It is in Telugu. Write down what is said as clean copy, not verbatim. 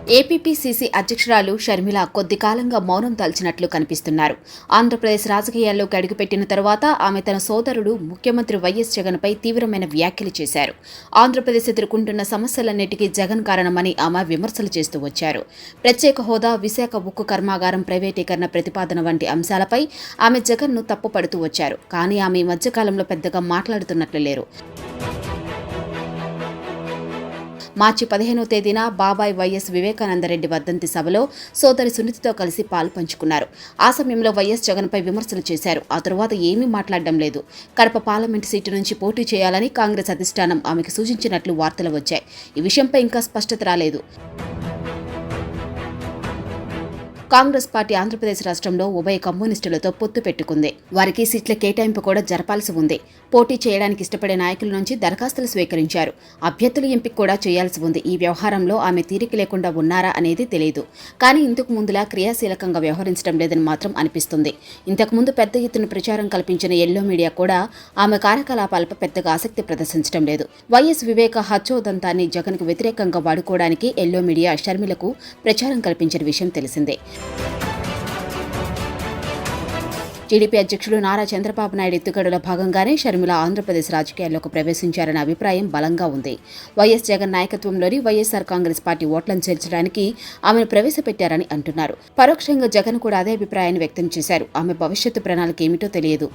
ఏపీపీసీసీ అధ్యక్షురాలు షర్మిల కొద్ది కాలంగా మౌనం దాల్చినట్లు కనిపిస్తున్నారు. ఆంధ్రప్రదేశ్ రాజకీయాల్లోకి అడుగుపెట్టిన తరువాత ఆమె తన సోదరుడు ముఖ్యమంత్రి వైఎస్ జగన్పై తీవ్రమైన వ్యాఖ్యలు చేశారు. ఆంధ్రప్రదేశ్ ఎదుర్కొంటున్న సమస్యలన్నిటికీ జగన్ కారణమని ఆమె విమర్శలు చేస్తూ వచ్చారు. ప్రత్యేక హోదా, విశాఖ ఉక్కు కర్మాగారం ప్రైవేటీకరణ ప్రతిపాదన వంటి అంశాలపై ఆమె జగన్ను తప్పుపడుతూ వచ్చారు. కానీ ఆమె ఈ మధ్యకాలంలో పెద్దగా మాట్లాడుతున్నట్లు లేరు. మార్చి 15వ తేదీన బాబాయ్ వైఎస్ వివేకానందరెడ్డి వర్ధంతి సభలో సోదరి సునీతతో కలిసి పాలు పంచుకున్నారు. ఆ సమయంలో వైఎస్ జగన్పై విమర్శలు చేశారు. ఆ తరువాత ఏమీ మాట్లాడడం లేదు. కడప పార్లమెంటు సీటు నుంచి పోటీ చేయాలని కాంగ్రెస్ అధిష్టానం ఆమెకు సూచించినట్లు వార్తలు వచ్చాయి. ఈ విషయంపై ఇంకా స్పష్టత రాలేదు. కాంగ్రెస్ పార్టీ ఆంధ్రప్రదేశ్ రాష్ట్రంలో ఉభయ కమ్యూనిస్టులతో పొత్తు పెట్టుకుంది. వారికి సీట్ల కేటాయింపు కూడా జరపాల్సి ఉంది. పోటీ చేయడానికి ఇష్టపడే నాయకుల నుంచి దరఖాస్తులు స్వీకరించారు. అభ్యర్థుల ఎంపిక కూడా చేయాల్సి ఉంది. ఈ వ్యవహారంలో ఆమె తీరిక లేకుండా ఉన్నారా అనేది తెలియదు. కానీ ఇంతకు ముందులా క్రియాశీలకంగా వ్యవహరించడం లేదని మాత్రం అనిపిస్తుంది. ఇంతకుముందు పెద్ద ఎత్తున ప్రచారం కల్పించిన ఎల్లో మీడియా కూడా ఆమె కార్యకలాపాలపై పెద్దగా ఆసక్తి ప్రదర్శించడం లేదు. వైఎస్ వివేక హత్యోదంతాన్ని జగన్కు వ్యతిరేకంగా వాడుకోవడానికి ఎల్లో మీడియా షర్మిలకు ప్రచారం కల్పించిన విషయం తెలిసిందే. టీడీపీ అధ్యక్షుడు నారా చంద్రబాబు నాయుడు ఎత్తుగడలో భాగంగానే షర్మిల ఆంధ్రప్రదేశ్ రాజకీయాల్లోకి ప్రవేశించారన్న అభిప్రాయం బలంగా ఉంది. వైఎస్ జగన్ నాయకత్వంలోని వైఎస్ఆర్ కాంగ్రెస్ పార్టీ ఓట్లను చేర్చడానికి ఆమెను ప్రవేశపెట్టారని అంటున్నారు. పరోక్షంగా జగన్ కూడా అదే అభిప్రాయాన్ని వ్యక్తం చేశారు. ఆమె భవిష్యత్తు ప్రణాళిక ఏమిటో తెలియదు.